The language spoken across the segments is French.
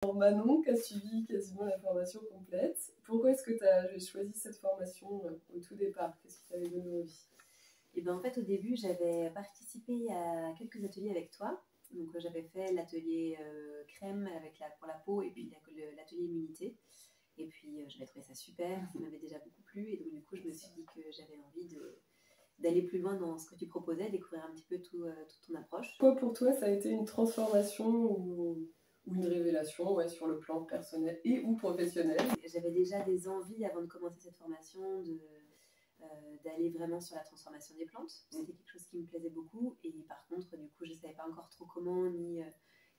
Alors Manon, qui a suivi quasiment la formation complète, pourquoi est-ce que tu as choisi cette formation au tout départ? Qu'est-ce qui t'avait donné envie? Et ben en fait, au début, j'avais participé à quelques ateliers avec toi. Donc, j'avais fait l'atelier crème pour la peau et puis l'atelier immunité. Et puis, j'avais trouvé ça super, ça m'avait déjà beaucoup plu. Et donc, du coup, je me suis dit que j'avais envie d'aller plus loin dans ce que tu proposais, découvrir un petit peu toute ton approche. Quoi pour toi, ça a été une transformation ou une révélation, ouais, sur le plan personnel et ou professionnel? J'avais déjà des envies avant de commencer cette formation d'aller vraiment sur la transformation des plantes. C'était quelque chose qui me plaisait beaucoup. Et par contre, du coup, je ne savais pas encore trop comment ni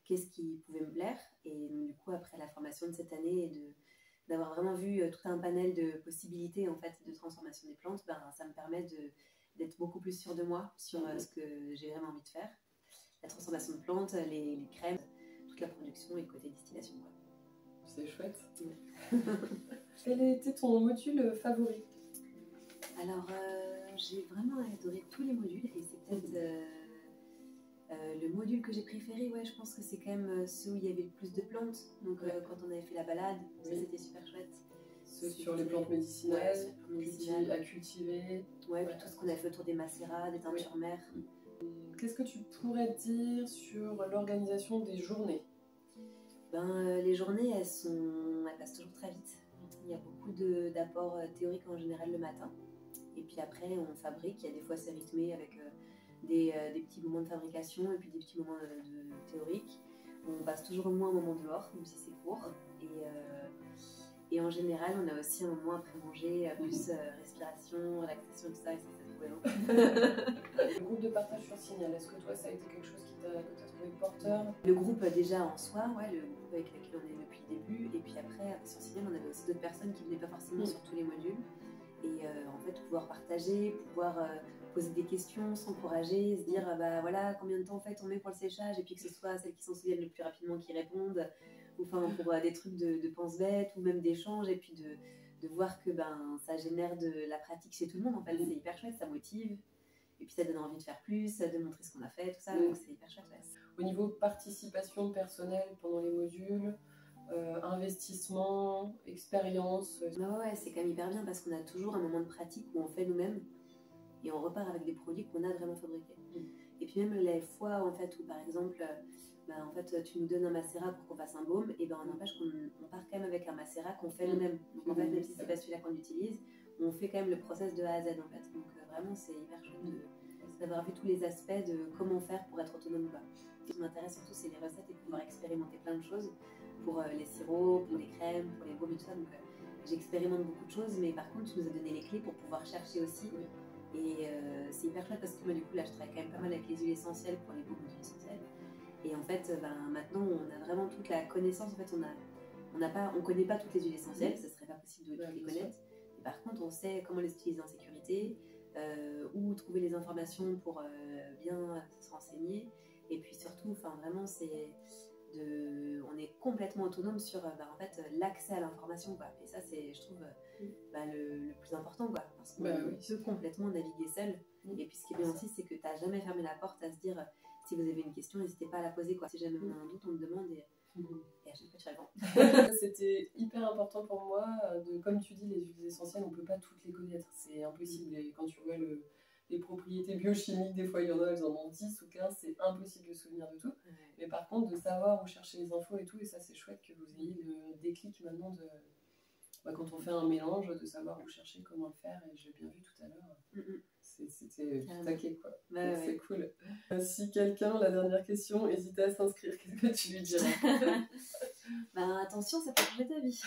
qu'est-ce qui pouvait me plaire. Et donc, du coup, après la formation de cette année et d'avoir vraiment vu tout un panel de possibilités en fait, de transformation des plantes, ben, ça me permet d'être beaucoup plus sûre de moi sur ce que j'ai vraiment envie de faire. La transformation de plantes, les crèmes, toute la production et le côté distillation. C'est chouette. Ouais. Quel a été ton module favori? Alors, j'ai vraiment adoré tous les modules et c'est peut-être le module que j'ai préféré. Ouais, je pense que c'est quand même ceux où il y avait le plus de plantes. Donc, quand on avait fait la balade, ça c'était super chouette. Ceux sur les plantes médicinales, ouais, à cultiver. Ouais, puis tout ce qu'on a fait autour des macérats, des teintures mères. Qu'est-ce que tu pourrais dire sur l'organisation des journées? Les journées, elles passent toujours très vite. Il y a beaucoup d'apports théoriques en général le matin. Et puis après, on fabrique. Il y a des fois, c'est rythmé avec des petits moments de fabrication et puis des petits moments de théorique. On passe toujours au moins un moment dehors, même si c'est court. Et en général, on a aussi un moment après manger, plus respiration, relaxation, tout ça. Et ça, c'est trop bien. Le groupe de partage sur Signal, est-ce que toi, ça a été quelque chose que tu as trouvé porteur? Le groupe déjà en soi, ouais, le groupe avec lequel on est depuis le début. Et puis après, sur Signal, on avait aussi d'autres personnes qui ne venaient pas forcément sur tous les modules. Et en fait, pouvoir partager, pouvoir poser des questions, s'encourager, se dire bah voilà, combien de temps en fait on met pour le séchage, et puis que ce soit celles qui s'en souviennent le plus rapidement qui répondent, ou enfin pour des trucs de pense-bête ou même d'échanges, et puis de voir que ça génère de la pratique chez tout le monde. En fait, c'est hyper chouette, ça motive, et puis ça donne envie de faire plus, de montrer ce qu'on a fait, tout ça, donc c'est hyper chouette. Ouais. Au niveau participation personnelle pendant les modules, investissement, expérience. Ouais, c'est quand même hyper bien parce qu'on a toujours un moment de pratique où on fait nous-mêmes et on repart avec des produits qu'on a vraiment fabriqués. Et puis même les fois en fait, où par exemple en fait, tu nous donnes un macérat pour qu'on fasse un baume, et n'empêche qu'on part quand même avec un macérat qu'on fait nous-mêmes. Donc en fait, même si c'est pas celui-là qu'on utilise, on fait quand même le process de A à Z en fait. Donc vraiment c'est hyper chouette d'avoir vu tous les aspects de comment faire pour être autonome ou pas. Ce qui m'intéresse surtout c'est les recettes et pouvoir expérimenter plein de choses pour les sirops, pour les crèmes, pour les baumes et tout ça. Donc j'expérimente beaucoup de choses, mais par contre tu nous as donné les clés pour pouvoir chercher aussi. Et c'est hyper chouette parce que moi du coup là je travaille quand même pas mal avec les huiles essentielles pour les baumes d'huiles essentielles. Et en fait maintenant on a vraiment toute la connaissance. En fait on connaît pas toutes les huiles essentielles, ce serait pas possible de toutes les connaître. Et par contre on sait comment les utiliser en sécurité, où trouver les informations pour bien se renseigner. Et puis surtout, vraiment on est complètement autonome sur en fait, l'accès à l'information, quoi. Et ça c'est, je trouve, le plus important, quoi, parce qu'on peut complètement naviguer seul. Et puis ce qui est bien aussi, c'est que tu n'as jamais fermé la porte à se dire si vous avez une question, n'hésitez pas à la poser, quoi. Si jamais on a un doute, on me demande et à chaque fois tu réponds. C'était hyper important pour moi, comme tu dis, les huiles essentielles, on ne peut pas toutes les connaître, c'est impossible. Et quand tu vois les propriétés biochimiques, des fois il y en a, elles en ont 10 ou 15, c'est impossible de se souvenir de tout. Mais par contre, de savoir où chercher les infos et tout, et ça c'est chouette que vous ayez le déclic maintenant quand on fait un mélange, de savoir où chercher, comment le faire. Et j'ai bien vu tout à l'heure, c'était tout taquet, quoi. C'est cool. Si quelqu'un, la dernière question, hésitait à s'inscrire, qu'est-ce que tu lui dirais? Attention, ça peut changer ta vie.